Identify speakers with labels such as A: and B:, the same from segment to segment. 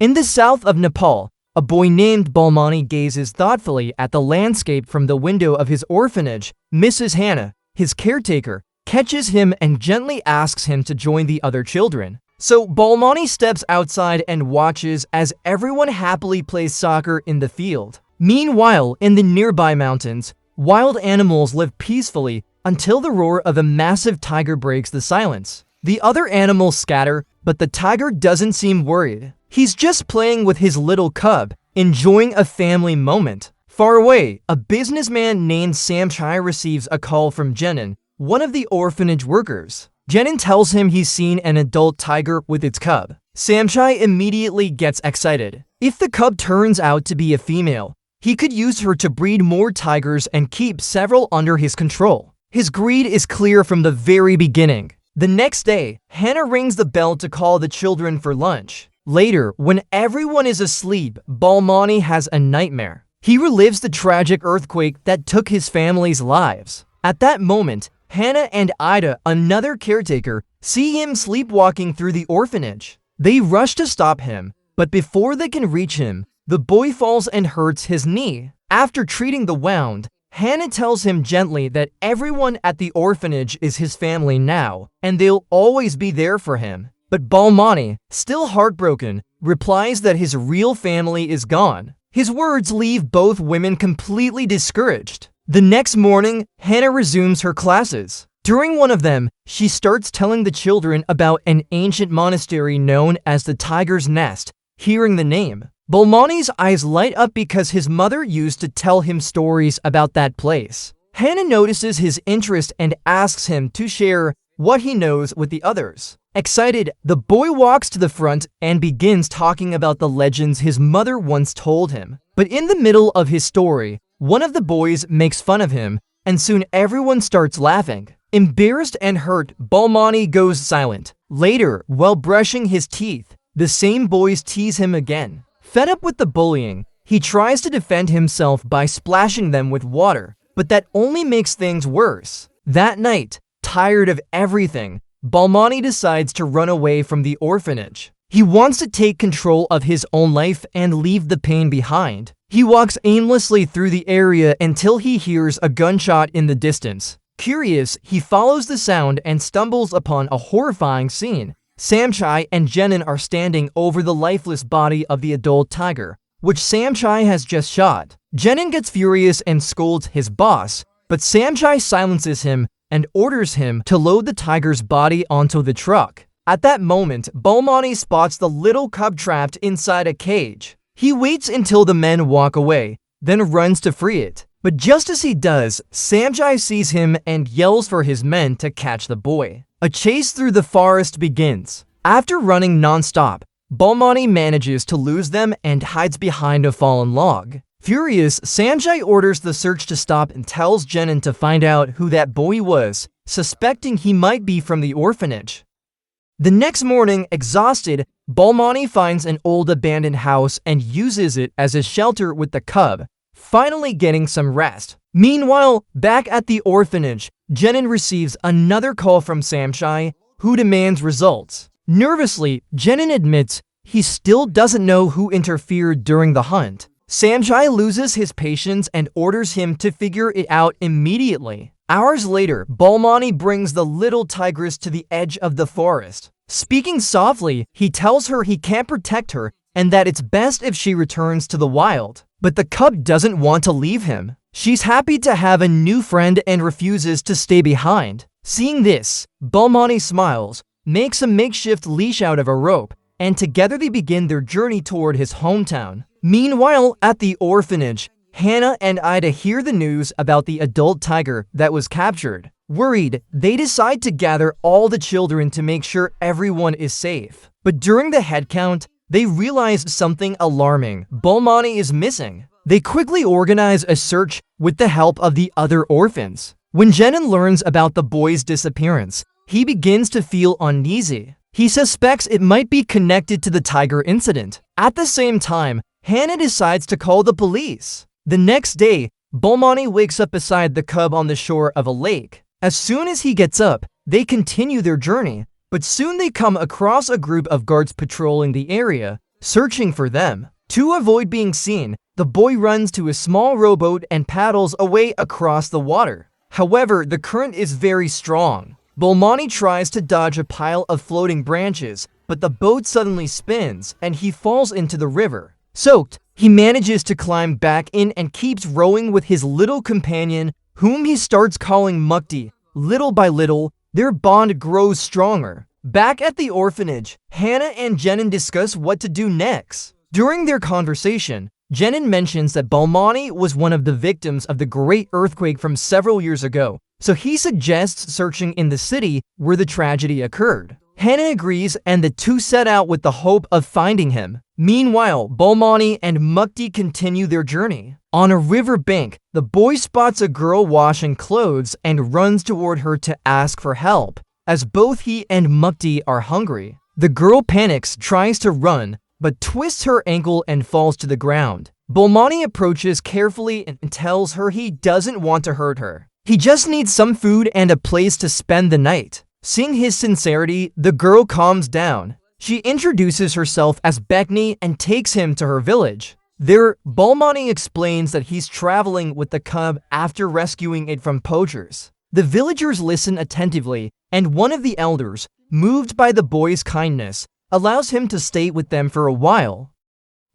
A: In the south of Nepal, a boy named Balmani gazes thoughtfully at the landscape from the window of his orphanage. Mrs. Hannah, his caretaker, catches him and gently asks him to join the other children. So Balmani steps outside and watches as everyone happily plays soccer in the field. Meanwhile, in the nearby mountains, wild animals live peacefully until the roar of a massive tiger breaks the silence. The other animals scatter, but the tiger doesn't seem worried. He's just playing with his little cub, enjoying a family moment. Far away, a businessman named Samchai receives a call from Jenin, one of the orphanage workers. Jenin tells him he's seen an adult tiger with its cub. Samchai immediately gets excited. If the cub turns out to be a female, he could use her to breed more tigers and keep several under his control. His greed is clear from the very beginning. The next day, Hannah rings the bell to call the children for lunch. Later, when everyone is asleep, Balmani has a nightmare. He relives the tragic earthquake that took his family's lives. At that moment, Hannah and Ida, another caretaker, see him sleepwalking through the orphanage. They rush to stop him, but before they can reach him, the boy falls and hurts his knee. After treating the wound, Hannah tells him gently that everyone at the orphanage is his family now, and they'll always be there for him. But Balmani, still heartbroken, replies that his real family is gone. His words leave both women completely discouraged. The next morning, Hannah resumes her classes. During one of them, she starts telling the children about an ancient monastery known as the Tiger's Nest. Hearing the name, Balmani's eyes light up because his mother used to tell him stories about that place. Hannah notices his interest and asks him to share what he knows with the others. Excited, the boy walks to the front and begins talking about the legends his mother once told him. But in the middle of his story, one of the boys makes fun of him, and soon everyone starts laughing. Embarrassed and hurt, Balmani goes silent. Later, while brushing his teeth, the same boys tease him again. Fed up with the bullying, he tries to defend himself by splashing them with water, but that only makes things worse. That night, tired of everything, Balmani decides to run away from the orphanage. He wants to take control of his own life and leave the pain behind. He walks aimlessly through the area until he hears a gunshot in the distance. Curious, he follows the sound and stumbles upon a horrifying scene. Samchai and Jenin are standing over the lifeless body of the adult tiger, which Samchai has just shot. Jenin gets furious and scolds his boss, but Samchai silences him and orders him to load the tiger's body onto the truck. At that moment, Balmani spots the little cub trapped inside a cage. He waits until the men walk away, then runs to free it. But just as he does, Samchai sees him and yells for his men to catch the boy. A chase through the forest begins. After running non-stop, Balmani manages to lose them and hides behind a fallen log. Furious, Samchai orders the search to stop and tells Jenin to find out who that boy was, suspecting he might be from the orphanage. The next morning, exhausted, Balmani finds an old abandoned house and uses it as a shelter with the cub, finally getting some rest. Meanwhile, back at the orphanage, Jenin receives another call from Samchai, who demands results. Nervously, Jenin admits he still doesn't know who interfered during the hunt. Samchai loses his patience and orders him to figure it out immediately. Hours later, Balmani brings the little tigress to the edge of the forest. Speaking softly, he tells her he can't protect her and that it's best if she returns to the wild. But the cub doesn't want to leave him. She's happy to have a new friend and refuses to stay behind. Seeing this, Balmani smiles, makes a makeshift leash out of a rope, and together they begin their journey toward his hometown. Meanwhile, at the orphanage, Hannah and Ida hear the news about the adult tiger that was captured. Worried, they decide to gather all the children to make sure everyone is safe. But during the head count, they realize something alarming. Balmani is missing. They quickly organize a search with the help of the other orphans. When Jenin learns about the boy's disappearance, he begins to feel uneasy. He suspects it might be connected to the tiger incident. At the same time, Hannah decides to call the police. The next day, Balmani wakes up beside the cub on the shore of a lake. As soon as he gets up, they continue their journey, but soon they come across a group of guards patrolling the area. searching for them. To avoid being seen, the boy runs to a small rowboat and paddles away across the water. However, the current is very strong. Bolmani tries to dodge a pile of floating branches, but the boat suddenly spins and he falls into the river. Soaked, he manages to climb back in and keeps rowing with his little companion, whom he starts calling Mukti. Little by little, their bond grows stronger. Back at the orphanage, Hannah and Jenin discuss what to do next. During their conversation, Jenin mentions that Bolmani was one of the victims of the great earthquake from several years ago, so he suggests searching in the city where the tragedy occurred. Hannah agrees and the two set out with the hope of finding him. Meanwhile, Bolmani and Mukti continue their journey. On a river bank, the boy spots a girl washing clothes and runs toward her to ask for help, as both he and Mukti are hungry. The girl panics, tries to run, but twists her ankle and falls to the ground. Bolmani approaches carefully and tells her he doesn't want to hurt her. He just needs some food and a place to spend the night. Seeing his sincerity, the girl calms down. She introduces herself as Beckney and takes him to her village. There, Bolmani explains that he's traveling with the cub after rescuing it from poachers. The villagers listen attentively, and one of the elders, moved by the boy's kindness, allows him to stay with them for a while.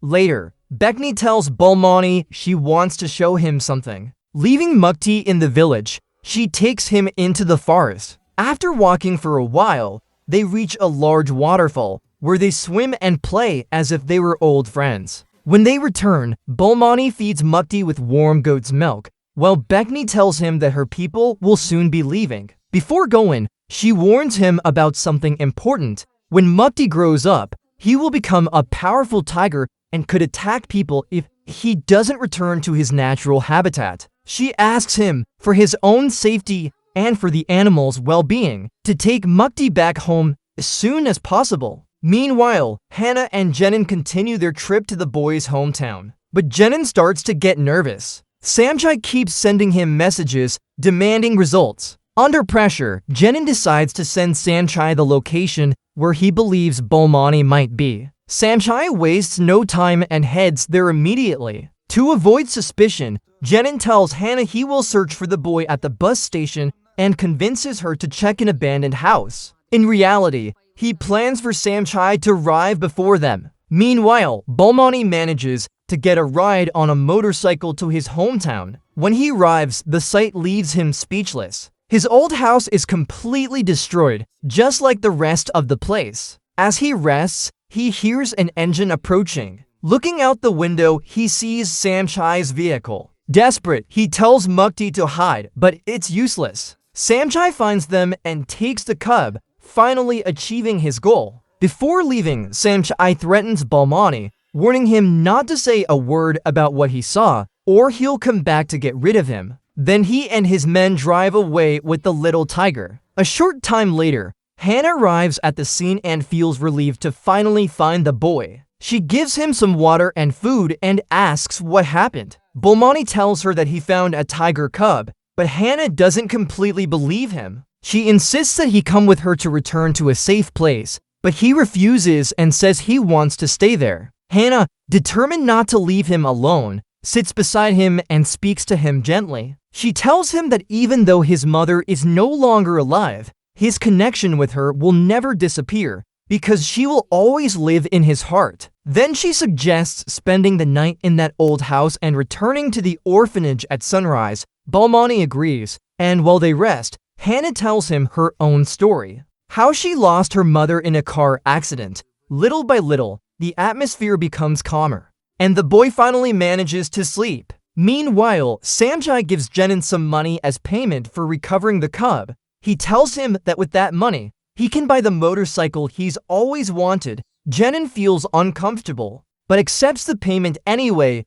A: Later, Beckney tells Bolmani she wants to show him something. Leaving Mukti in the village, she takes him into the forest. After walking for a while, they reach a large waterfall, where they swim and play as if they were old friends. When they return, Bolmani feeds Mukti with warm goat's milk, while Beckney tells him that her people will soon be leaving. Before going, she warns him about something important. When Mukti grows up, he will become a powerful tiger and could attack people if he doesn't return to his natural habitat. She asks him, for his own safety and for the animals' well-being, to take Mukti back home as soon as possible. Meanwhile, Hannah and Jenin continue their trip to the boy's hometown. But Jenin starts to get nervous. Samchai keeps sending him messages demanding results. Under pressure, Jenin decides to send Samchai the location where he believes Bolmani might be. Samchai wastes no time and heads there immediately. To avoid suspicion, Jenin tells Hannah he will search for the boy at the bus station and convinces her to check an abandoned house. In reality, he plans for Samchai to arrive before them. Meanwhile, Bolmani manages to get a ride on a motorcycle to his hometown. When he arrives, the sight leaves him speechless. His old house is completely destroyed, just like the rest of the place. As he rests, he hears an engine approaching. Looking out the window, he sees Samchai's vehicle. Desperate, he tells Mukti to hide, but it's useless. Samchai finds them and takes the cub, finally achieving his goal. Before leaving, Samchai threatens Bolmani, warning him not to say a word about what he saw, or he'll come back to get rid of him. Then he and his men drive away with the little tiger. A short time later, Hannah arrives at the scene and feels relieved to finally find the boy. She gives him some water and food and asks what happened. Bolmani tells her that he found a tiger cub, but Hannah doesn't completely believe him. She insists that he come with her to return to a safe place, but he refuses and says he wants to stay there. Hannah, determined not to leave him alone, sits beside him and speaks to him gently. She tells him that even though his mother is no longer alive, his connection with her will never disappear because she will always live in his heart. Then she suggests spending the night in that old house and returning to the orphanage at sunrise. Bolmani agrees, and while they rest, Hannah tells him her own story. How she lost her mother in a car accident. Little by little, the atmosphere becomes calmer, and the boy finally manages to sleep. Meanwhile, Samchai gives Jenin some money as payment for recovering the cub. He tells him that with that money, he can buy the motorcycle he's always wanted. Jenin feels uncomfortable, but accepts the payment anyway.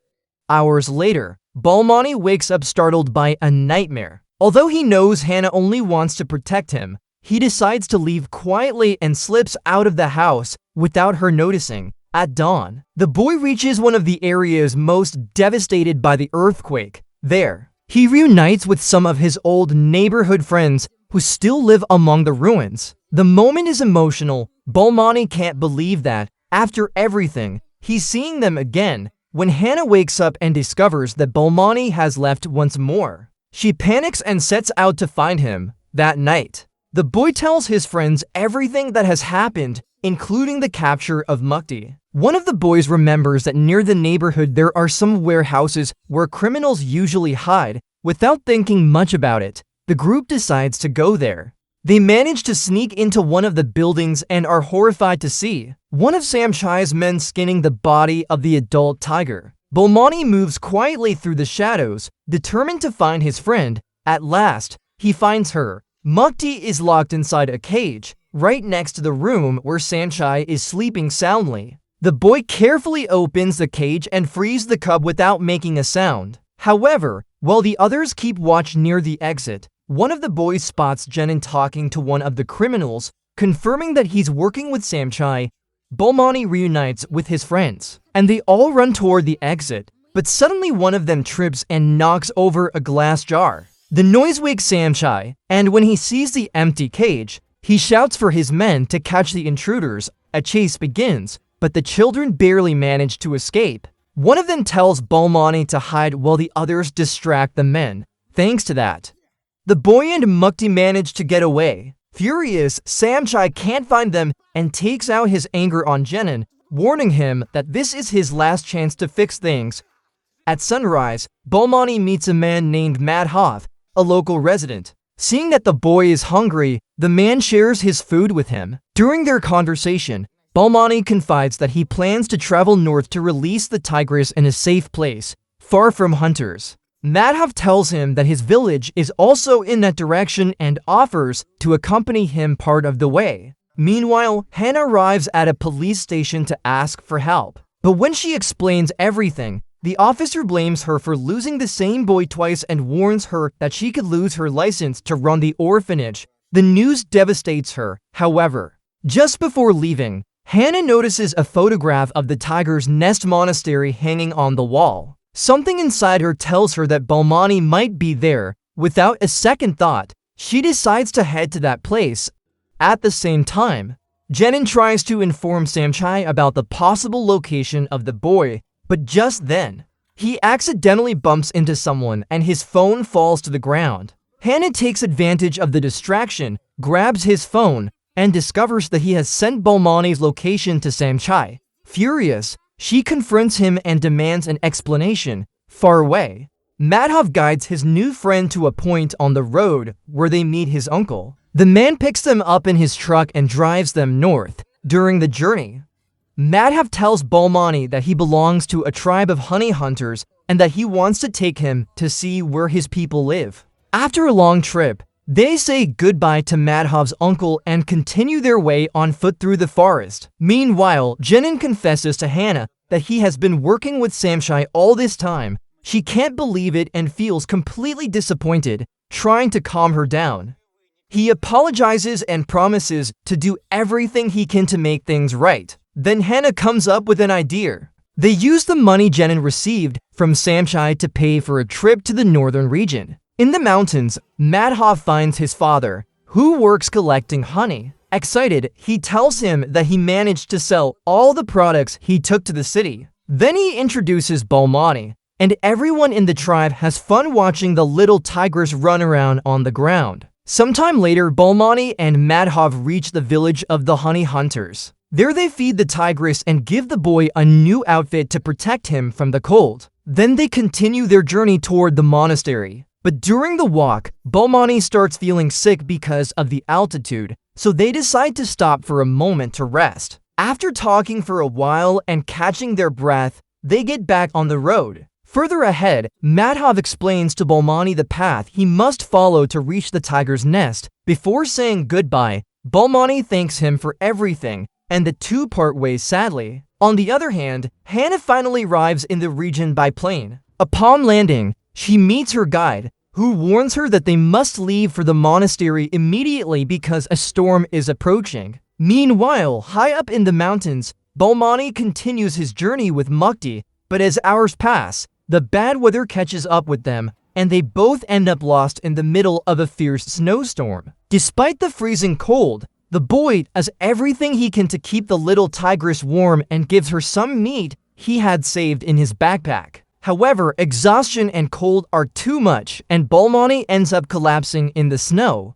A: Hours later, Bolmani wakes up startled by a nightmare. Although he knows Hannah only wants to protect him, he decides to leave quietly and slips out of the house without her noticing. At dawn, the boy reaches one of the areas most devastated by the earthquake. There, he reunites with some of his old neighborhood friends who still live among the ruins. The moment is emotional. Bolmani can't believe that, after everything, He's seeing them again when Hannah wakes up and discovers that Balmani has left once more. She panics and sets out to find him. That night, the boy tells his friends everything that has happened, including the capture of Mukti. One of the boys remembers that near the neighborhood there are some warehouses where criminals usually hide. Without thinking much about it, the group decides to go there. They manage to sneak into one of the buildings and are horrified to see one of Samchai's men skinning the body of the adult tiger. Balmani moves quietly through the shadows, determined to find his friend. At last, he finds her. Mukti is locked inside a cage, right next to the room where Samchai is sleeping soundly. The boy carefully opens the cage and frees the cub without making a sound. However, while the others keep watch near the exit, one of the boys spots Jenin talking to one of the criminals, confirming that he's working with Samchai. Balmani reunites with his friends, and they all run toward the exit, but suddenly one of them trips and knocks over a glass jar. The noise wakes Samchai, and when he sees the empty cage, he shouts for his men to catch the intruders. A chase begins, but the children barely manage to escape. One of them tells Balmani to hide while the others distract the men. Thanks to that, the boy and Mukti manage to get away. Furious, Samchai can't find them and takes out his anger on Jenin, warning him that this is his last chance to fix things. At sunrise, Balmani meets a man named Madhav, a local resident. Seeing that the boy is hungry, the man shares his food with him. During their conversation, Balmani confides that he plans to travel north to release the tigress in a safe place, far from hunters. Madhav tells him that his village is also in that direction and offers to accompany him part of the way. Meanwhile, Hannah arrives at a police station to ask for help. But when she explains everything, the officer blames her for losing the same boy twice and warns her that she could lose her license to run the orphanage. The news devastates her. However, just before leaving, Hannah notices a photograph of the tiger's nest monastery hanging on the wall. Something inside her tells her that Balmani might be there. Without a second thought, she decides to head to that place. At the same time, Jenin tries to inform Samchai about the possible location of the boy, but just then, he accidentally bumps into someone and his phone falls to the ground. Hannah takes advantage of the distraction, grabs his phone, and discovers that he has sent Balmani's location to Samchai. Furious, she confronts him and demands an explanation. Far away, Madhav guides his new friend to a point on the road where they meet his uncle. The man picks them up in his truck and drives them north. During the journey, Madhav tells Balmani that he belongs to a tribe of honey hunters and that he wants to take him to see where his people live. After a long trip, they say goodbye to Madhav's uncle and continue their way on foot through the forest. Meanwhile, Jenin confesses to Hannah that he has been working with Samchai all this time. She can't believe it and feels completely disappointed, trying to calm her down. He apologizes and promises to do everything he can to make things right. Then Hannah comes up with an idea. They use the money Jenin received from Samchai to pay for a trip to the northern region. In the mountains, Madhav finds his father, who works collecting honey. Excited, he tells him that he managed to sell all the products he took to the city. Then he introduces Balmani, and everyone in the tribe has fun watching the little tigress run around on the ground. Sometime later, Balmani and Madhav reach the village of the honey hunters. There they feed the tigress and give the boy a new outfit to protect him from the cold. Then they continue their journey toward the monastery. But during the walk, Balmani starts feeling sick because of the altitude, so they decide to stop for a moment to rest. After talking for a while and catching their breath, they get back on the road. Further ahead, Madhav explains to Balmani the path he must follow to reach the tiger's nest. Before saying goodbye, Balmani thanks him for everything, and the two part ways sadly. On the other hand, Hannah finally arrives in the region by plane. Upon landing, she meets her guide, who warns her that they must leave for the monastery immediately because a storm is approaching. Meanwhile, high up in the mountains, Balmani continues his journey with Mukti, but as hours pass, the bad weather catches up with them, and they both end up lost in the middle of a fierce snowstorm. Despite the freezing cold, The boy does everything he can to keep the little tigress warm and gives her some meat he had saved in his backpack. However, exhaustion and cold are too much, and Balmani ends up collapsing in the snow.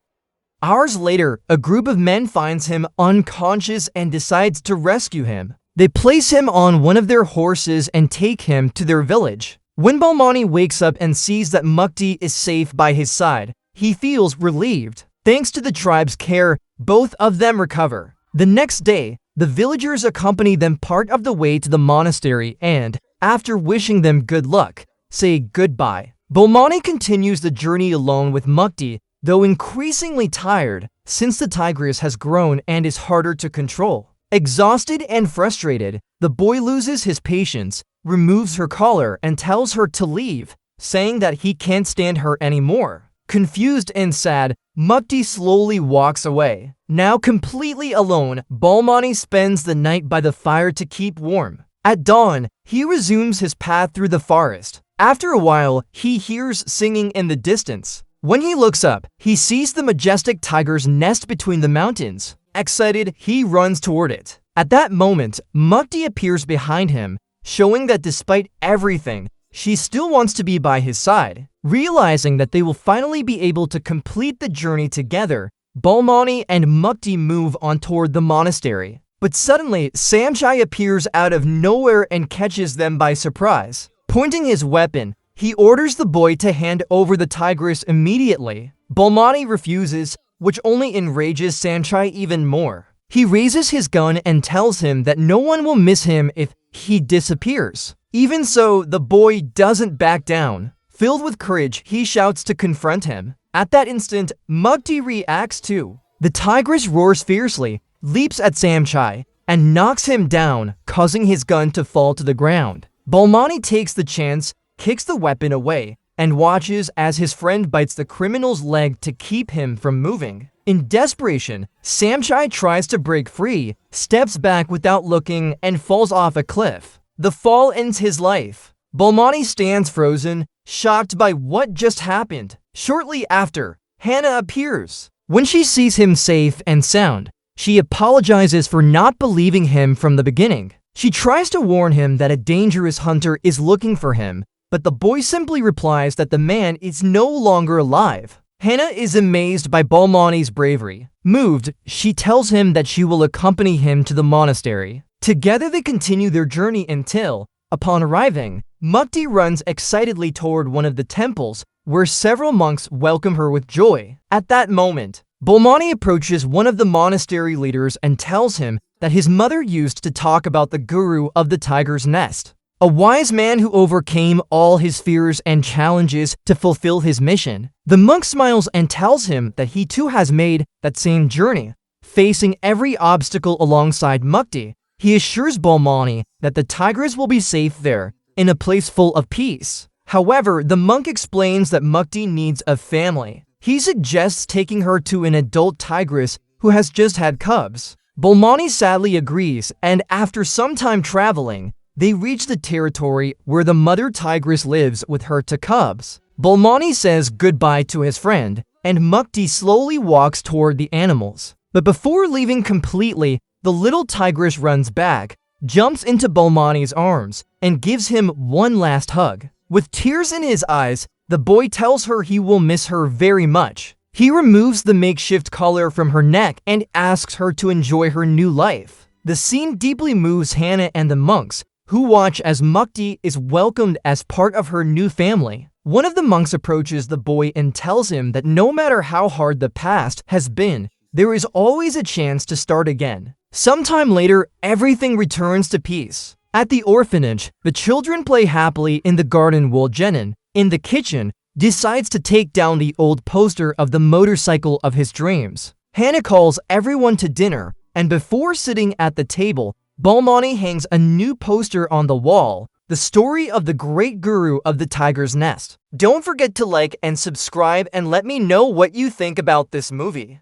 A: Hours later, a group of men finds him unconscious and decides to rescue him. They place him on one of their horses and take him to their village. When Balmani wakes up and sees that Mukti is safe by his side, he feels relieved. Thanks to the tribe's care, both of them recover. The next day, the villagers accompany them part of the way to the monastery and, after wishing them good luck, say goodbye. Balmani continues the journey alone with Mukti, though increasingly tired, since the tigress has grown and is harder to control. Exhausted and frustrated, the boy loses his patience, removes her collar, and tells her to leave, saying that he can't stand her anymore. Confused and sad, Mukti slowly walks away. Now completely alone, Balmani spends the night by the fire to keep warm. At dawn, he resumes his path through the forest. After a while, he hears singing in the distance. When he looks up, he sees the majestic tiger's nest between the mountains. Excited, he runs toward it. At that moment, Mukti appears behind him, showing that despite everything, she still wants to be by his side. Realizing that they will finally be able to complete the journey together, Balmani and Mukti move on toward the monastery. But suddenly, Samchai appears out of nowhere and catches them by surprise. Pointing his weapon, he orders the boy to hand over the tigress immediately. Balmani refuses, which only enrages Samchai even more. He raises his gun and tells him that no one will miss him if he disappears. Even so, the boy doesn't back down. Filled with courage, he shouts to confront him. At that instant, Mukti reacts too. The tigress roars fiercely, leaps at Samchai, and knocks him down, causing his gun to fall to the ground. Balmani takes the chance, kicks the weapon away, and watches as his friend bites the criminal's leg to keep him from moving. In desperation, Samchai tries to break free, steps back without looking, and falls off a cliff. The fall ends his life. Balmani stands frozen, shocked by what just happened. Shortly after, Hannah appears. When she sees him safe and sound, she apologizes for not believing him from the beginning. She tries to warn him that a dangerous hunter is looking for him, but the boy simply replies that the man is no longer alive. Hannah is amazed by Balmani's bravery. Moved, she tells him that she will accompany him to the monastery. Together they continue their journey until, upon arriving, Mukti runs excitedly toward one of the temples, where several monks welcome her with joy. At that moment, Balmani approaches one of the monastery leaders and tells him that his mother used to talk about the guru of the tiger's nest, a wise man who overcame all his fears and challenges to fulfill his mission. The monk smiles and tells him that he too has made that same journey, facing every obstacle alongside Mukti. He assures Balmani that the tigress will be safe there, in a place full of peace. However, the monk explains that Mukti needs a family. He suggests taking her to an adult tigress who has just had cubs. Balmani sadly agrees, and after some time traveling, they reach the territory where the mother tigress lives with her two cubs. Balmani says goodbye to his friend, and Mukti slowly walks toward the animals. But before leaving completely, the little tigress runs back, jumps into Balmani's arms, and gives him one last hug. With tears in his eyes, the boy tells her he will miss her very much. He removes the makeshift collar from her neck and asks her to enjoy her new life. The scene deeply moves Hannah and the monks, who watch as Mukti is welcomed as part of her new family. One of the monks approaches the boy and tells him that no matter how hard the past has been, there is always a chance to start again. Sometime later, everything returns to peace. At the orphanage, the children play happily in the garden while Jenin, in the kitchen, decides to take down the old poster of the motorcycle of his dreams. Hannah calls everyone to dinner, and before sitting at the table, Balmani hangs a new poster on the wall, the story of the great guru of the tiger's nest. Don't forget to like and subscribe and let me know what you think about this movie.